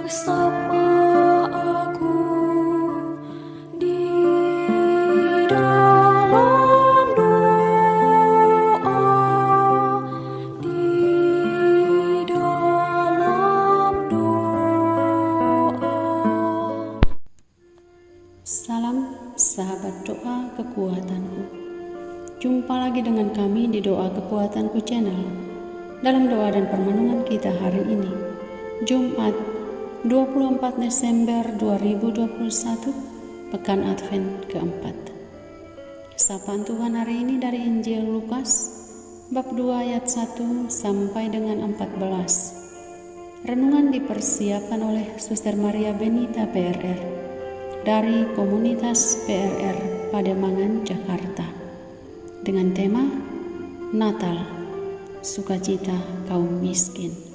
Bersama aku di dalam doa, di dalam doa. Salam sahabat doa kekuatanku. Jumpa lagi dengan kami di Doa Kekuatanku Channel. Dalam doa dan permenungan kita hari ini, Jumat 24 Desember 2021, Pekan Advent keempat. Sapaan Tuhan hari ini dari Injil Lukas, bab 2 ayat 1 sampai dengan 14. Renungan dipersiapkan oleh Suster Maria Benita PRR dari komunitas PRR Pademangan, Jakarta, dengan tema Natal, Sukacita Kaum Miskin.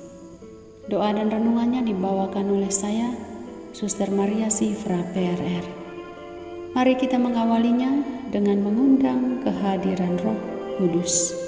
Doa dan renungannya dibawakan oleh saya, Suster Maria Sifra PRR. Mari kita mengawalinya dengan mengundang kehadiran Roh Kudus.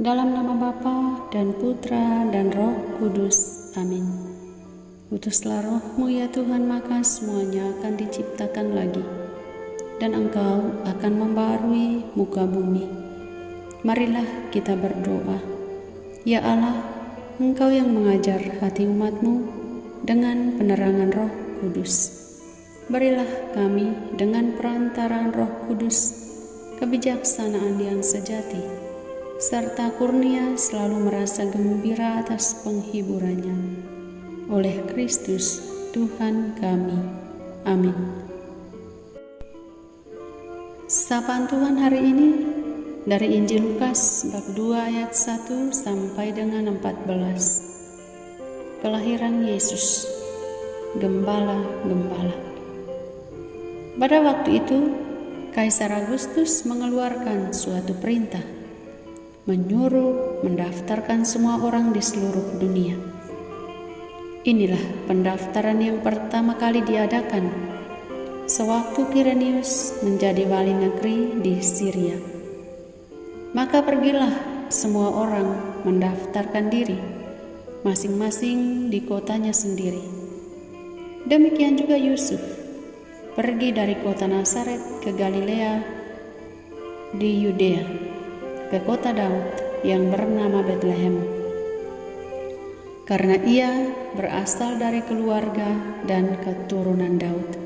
Dalam nama Bapa dan Putra dan Roh Kudus. Amin. Utuslah Roh-Mu ya Tuhan, maka semuanya akan diciptakan lagi, dan Engkau akan membarui muka bumi. Marilah kita berdoa. Ya Allah, Engkau yang mengajar hati umat-Mu dengan penerangan Roh Kudus. Berilah kami dengan perantaraan Roh Kudus kebijaksanaan yang sejati, serta kurnia selalu merasa gembira atas penghiburannya. Oleh Kristus Tuhan kami. Amin. Sapaan Tuhan hari ini dari Injil Lukas bab 2 ayat 1 sampai dengan 14. Kelahiran Yesus, gembala-gembala. Pada waktu itu, Kaisar Agustus mengeluarkan suatu perintah, menyuruh mendaftarkan semua orang di seluruh dunia. Inilah pendaftaran yang pertama kali diadakan sewaktu Kirenius menjadi wali negeri di Syria. Maka pergilah semua orang mendaftarkan diri, masing-masing di kotanya sendiri. Demikian juga Yusuf, pergi dari kota Nazaret ke Galilea di Yudea, ke kota Daud yang bernama Betlehem, karena ia berasal dari keluarga dan keturunan Daud,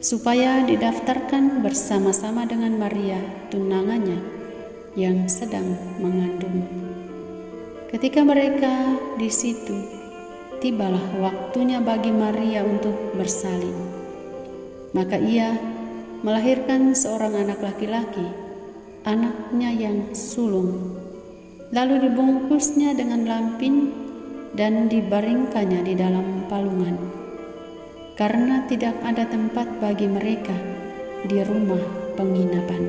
supaya didaftarkan bersama-sama dengan Maria tunangannya yang sedang mengandung. Ketika mereka di situ, tibalah waktunya bagi Maria untuk bersalin. Maka ia melahirkan seorang anak laki-laki, anaknya yang sulung. Lalu dibungkusnya dengan lampin dan dibaringkannya di dalam palungan, karena tidak ada tempat bagi mereka di rumah penginapan.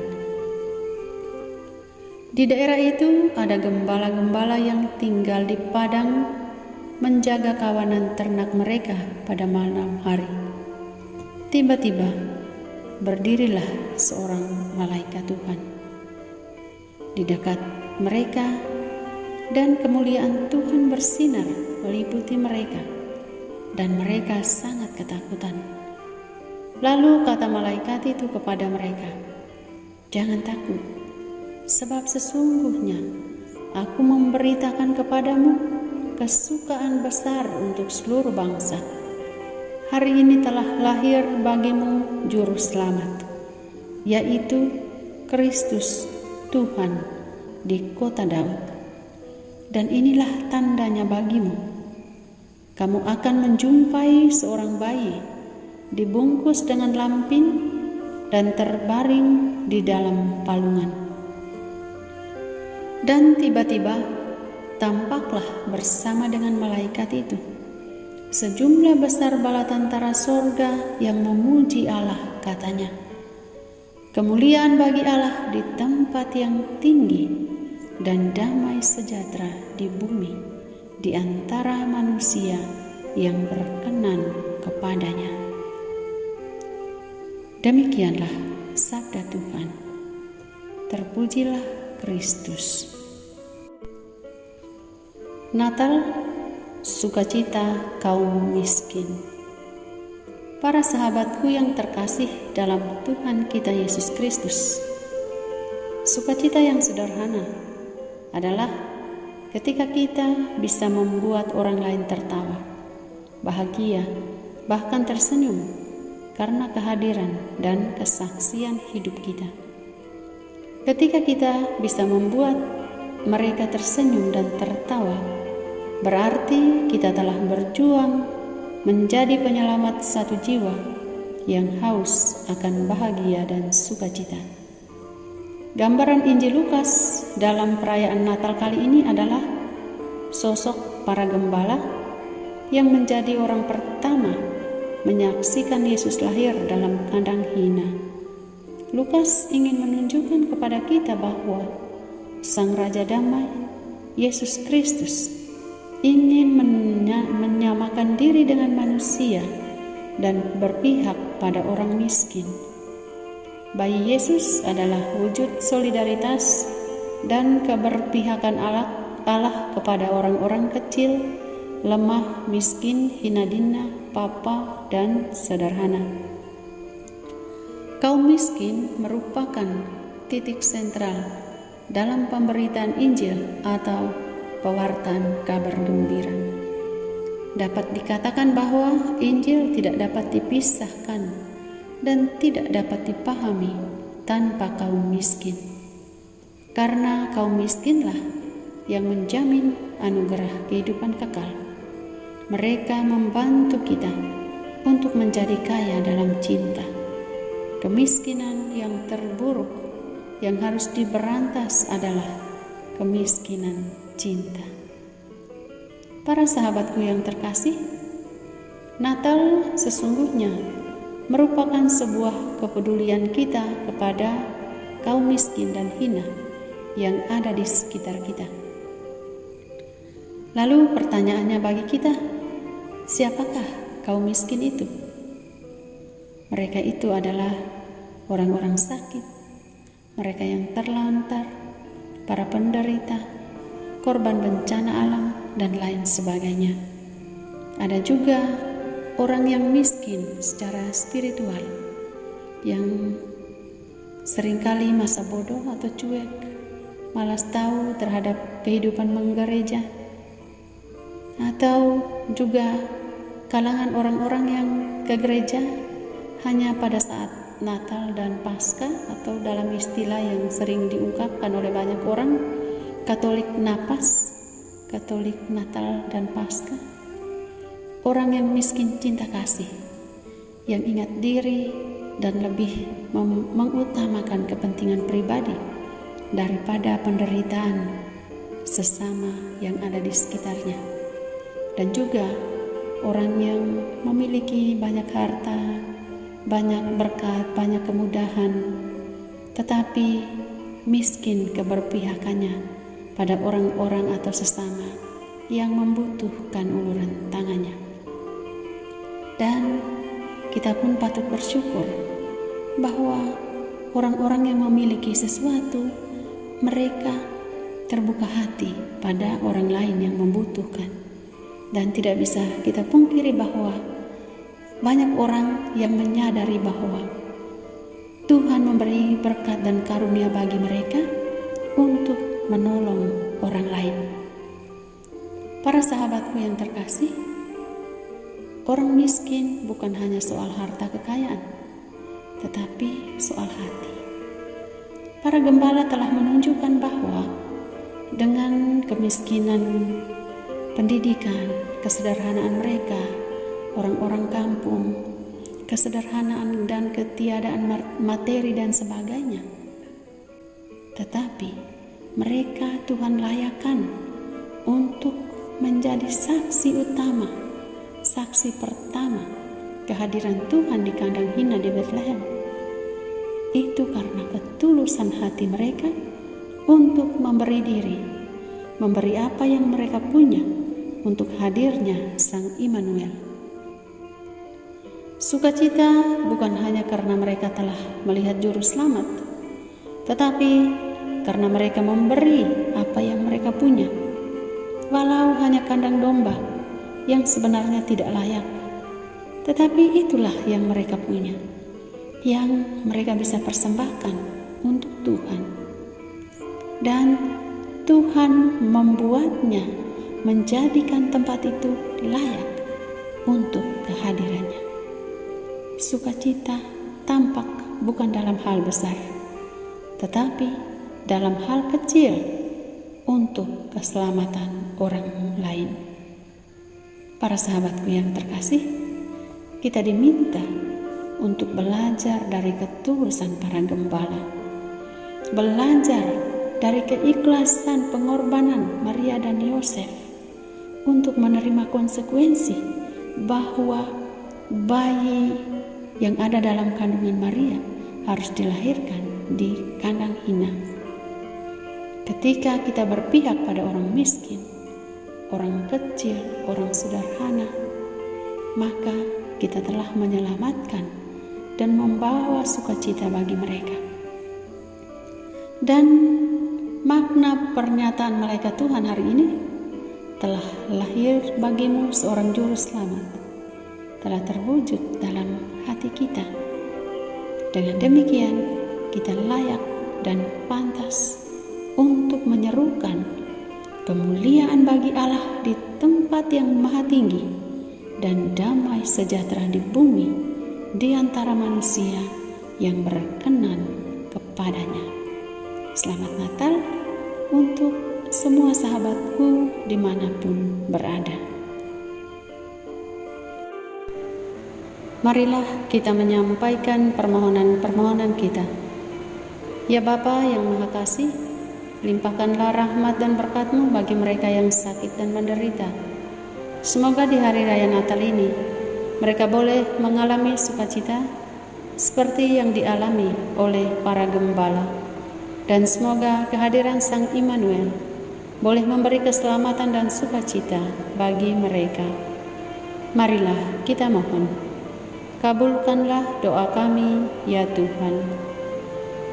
Di daerah itu ada gembala-gembala yang tinggal di padang menjaga kawanan ternak mereka pada malam hari. Tiba-tiba berdirilah seorang malaikat Tuhan di dekat mereka, dan kemuliaan Tuhan bersinar meliputi mereka, dan mereka sangat ketakutan. Lalu kata malaikat itu kepada mereka, "Jangan takut, sebab sesungguhnya aku memberitakan kepadamu kesukaan besar untuk seluruh bangsa. Hari ini telah lahir bagimu juru selamat, yaitu Kristus Tuhan di kota Daud. Dan inilah tandanya bagimu, kamu akan menjumpai seorang bayi dibungkus dengan lampin dan terbaring di dalam palungan." Dan tiba-tiba tampaklah bersama dengan malaikat itu sejumlah besar bala tentara sorga yang memuji Allah, katanya, "Kemuliaan bagi Allah di tempat yang tinggi, dan damai sejahtera di bumi di antara manusia yang berkenan kepadanya." Demikianlah sabda Tuhan. Terpujilah Kristus. Natal, sukacita kaum miskin. Para sahabatku yang terkasih dalam Tuhan kita Yesus Kristus, sukacita yang sederhana adalah ketika kita bisa membuat orang lain tertawa, bahagia, bahkan tersenyum karena kehadiran dan kesaksian hidup kita. Ketika kita bisa membuat mereka tersenyum dan tertawa, berarti kita telah berjuang menjadi penyelamat satu jiwa yang haus akan bahagia dan sukacita. Gambaran Injil Lukas dalam perayaan Natal kali ini adalah sosok para gembala yang menjadi orang pertama menyaksikan Yesus lahir dalam kandang hina. Lukas ingin menunjukkan kepada kita bahwa Sang Raja Damai, Yesus Kristus, ingin menyamakan diri dengan manusia dan berpihak pada orang miskin. Bayi Yesus adalah wujud solidaritas dan keberpihakan Allah kepada orang-orang kecil, lemah, miskin, hina dina, papa, dan sederhana. Kaum miskin merupakan titik sentral dalam pemberitaan Injil atau pewartaan kabar gembira. Dapat dikatakan bahwa Injil tidak dapat dipisahkan dan tidak dapat dipahami tanpa kaum miskin, karena kaum miskinlah yang menjamin anugerah kehidupan kekal. Mereka membantu kita untuk menjadi kaya dalam cinta. Kemiskinan yang terburuk yang harus diberantas adalah kemiskinan cinta. Para sahabatku yang terkasih, Natal sesungguhnya merupakan sebuah kepedulian kita kepada kaum miskin dan hina yang ada di sekitar kita. Lalu pertanyaannya bagi kita, siapakah kaum miskin itu? Mereka itu adalah orang-orang sakit, mereka yang terlantar, para penderita, korban bencana alam, dan lain sebagainya. Ada juga orang yang miskin secara spiritual, yang seringkali masa bodoh atau cuek, malas tahu terhadap kehidupan menggereja, atau juga kalangan orang-orang yang ke gereja hanya pada saat Natal dan Paskah, atau dalam istilah yang sering diungkapkan oleh banyak orang, Katolik napas, Katolik Natal dan Paskah. Orang yang miskin cinta kasih, yang ingat diri dan lebih mengutamakan kepentingan pribadi daripada penderitaan sesama yang ada di sekitarnya. Dan juga orang yang memiliki banyak harta, banyak berkat, banyak kemudahan, tetapi miskin keberpihakannya pada orang-orang atau sesama yang membutuhkan uluran tangannya. Dan kita pun patut bersyukur bahwa orang-orang yang memiliki sesuatu, mereka terbuka hati pada orang lain yang membutuhkan. Dan tidak bisa kita pungkiri bahwa banyak orang yang menyadari bahwa Tuhan memberi berkat dan karunia bagi mereka untuk menolong orang lain. Para sahabatku yang terkasih, orang miskin bukan hanya soal harta kekayaan, tetapi soal hati. Para gembala telah menunjukkan bahwa dengan kemiskinan pendidikan, kesederhanaan mereka, orang-orang kampung, kesederhanaan dan ketiadaan materi dan sebagainya, tetapi mereka Tuhan layakan untuk menjadi saksi utama, saksi pertama kehadiran Tuhan di kandang hina di Bethlehem. Itu karena ketulusan hati mereka untuk memberi diri, memberi apa yang mereka punya untuk hadirnya Sang Immanuel. Sukacita bukan hanya karena mereka telah melihat juru selamat, tetapi karena mereka memberi apa yang mereka punya, walau hanya kandang domba yang sebenarnya tidak layak. Tetapi itulah yang mereka punya, yang mereka bisa persembahkan untuk Tuhan. Dan Tuhan membuatnya, menjadikan tempat itu layak untuk kehadirannya. Sukacita tampak bukan dalam hal besar, tetapi dalam hal kecil untuk keselamatan orang lain. Para sahabatku yang terkasih, kita diminta untuk belajar dari ketulusan para gembala, belajar dari keikhlasan pengorbanan Maria dan Yosef untuk menerima konsekuensi bahwa bayi yang ada dalam kandungan Maria harus dilahirkan di kandang hina. Ketika kita berpihak pada orang miskin, orang kecil, orang sederhana, maka kita telah menyelamatkan dan membawa sukacita bagi mereka. Dan makna pernyataan malaikat Tuhan hari ini, telah lahir bagimu seorang juru selamat, telah terwujud dalam hati kita. Dengan demikian, kita layak dan pantas untuk menyerukan kemuliaan bagi Allah di tempat yang maha tinggi dan damai sejahtera di bumi di antara manusia yang berkenan kepadanya. Selamat Natal untuk semua sahabatku dimanapun berada. Marilah kita menyampaikan permohonan-permohonan kita. Ya Bapa yang Maha Kasih, limpahkanlah rahmat dan berkat-Mu bagi mereka yang sakit dan menderita. Semoga di hari raya Natal ini, mereka boleh mengalami sukacita seperti yang dialami oleh para gembala. Dan semoga kehadiran Sang Immanuel boleh memberi keselamatan dan sukacita bagi mereka. Marilah kita mohon. Kabulkanlah doa kami, ya Tuhan.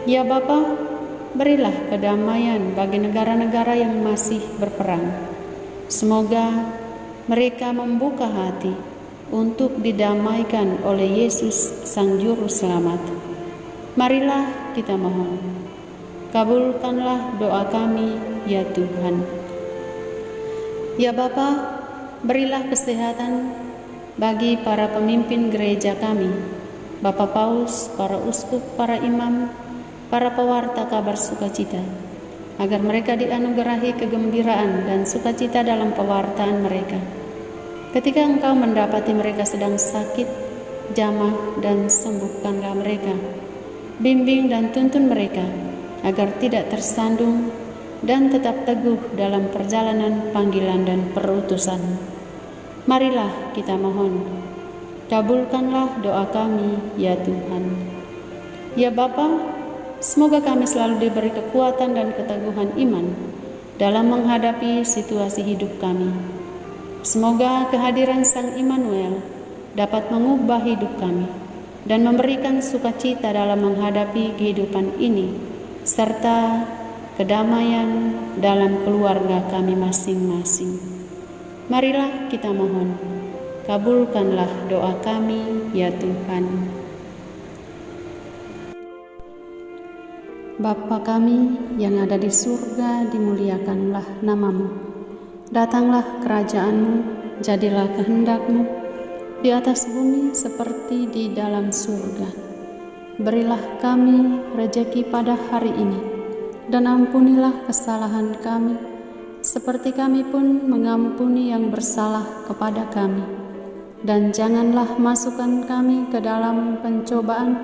Ya Bapa, berilah kedamaian bagi negara-negara yang masih berperang. Semoga mereka membuka hati untuk didamaikan oleh Yesus Sang Juru Selamat. Marilah kita mohon. Kabulkanlah doa kami, ya Tuhan. Ya Bapa, berilah kesehatan bagi para pemimpin gereja kami, Bapak Paus, para uskup, para imam, para pewarta kabar sukacita, agar mereka dianugerahi kegembiraan dan sukacita dalam pewartaan mereka. Ketika Engkau mendapati mereka sedang sakit, jamah dan sembuhkanlah mereka. Bimbing dan tuntun mereka agar tidak tersandung dan tetap teguh dalam perjalanan panggilan dan perutusan. Marilah kita mohon. Kabulkanlah doa kami, ya Tuhan. Ya Bapa, semoga kami selalu diberi kekuatan dan keteguhan iman dalam menghadapi situasi hidup kami. Semoga kehadiran Sang Immanuel dapat mengubah hidup kami dan memberikan sukacita dalam menghadapi kehidupan ini, serta kedamaian dalam keluarga kami masing-masing. Marilah kita mohon. Kabulkanlah doa kami, ya Tuhan. Bapa kami yang ada di surga, dimuliakanlah nama-Mu. Datanglah kerajaan-Mu, jadilah kehendak-Mu di atas bumi seperti di dalam surga. Berilah kami rejeki pada hari ini, dan ampunilah kesalahan kami, seperti kami pun mengampuni yang bersalah kepada kami. Dan janganlah masukkan kami ke dalam pencobaan,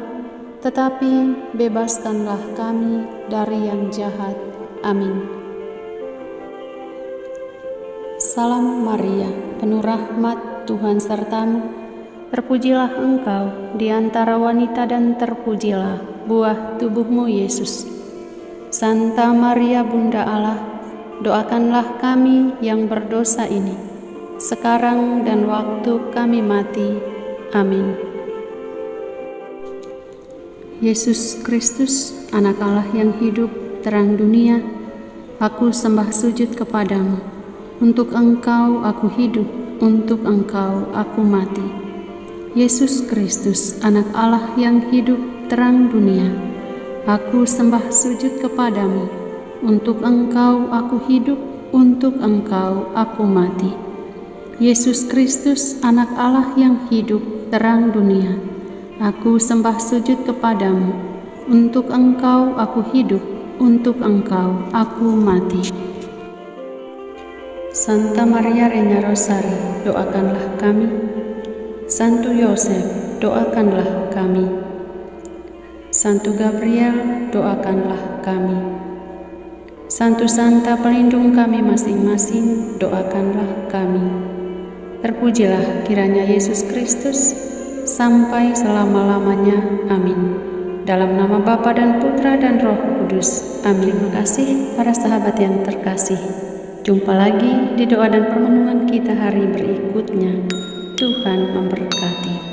tetapi bebaskanlah kami dari yang jahat. Amin. Salam Maria, penuh rahmat, Tuhan sertamu. Terpujilah engkau di antara wanita dan terpujilah buah tubuhmu Yesus. Santa Maria Bunda Allah, doakanlah kami yang berdosa ini, sekarang dan waktu kami mati. Amin. Yesus Kristus, Anak Allah yang hidup, terang dunia, aku sembah sujud kepadamu. Untuk Engkau aku hidup, untuk Engkau aku mati. Yesus Kristus, Anak Allah yang hidup, terang dunia, aku sembah sujud kepadamu. Untuk Engkau aku hidup, untuk Engkau aku mati. Yesus Kristus, Anak Allah yang hidup, terang dunia, aku sembah sujud kepadamu. Untuk Engkau aku hidup, untuk Engkau aku mati. Santa Maria Reina Rosari, doakanlah kami. Santo Yosef, doakanlah kami. Santo Gabriel, doakanlah kami. Santo Santa pelindung kami masing-masing, doakanlah kami. Terpujilah kiranya Yesus Kristus sampai selama-lamanya. Amin. Dalam nama Bapa dan Putra dan Roh Kudus. Amin. Terima kasih para sahabat yang terkasih. Jumpa lagi di doa dan permenungan kita hari berikutnya. Tuhan memberkati.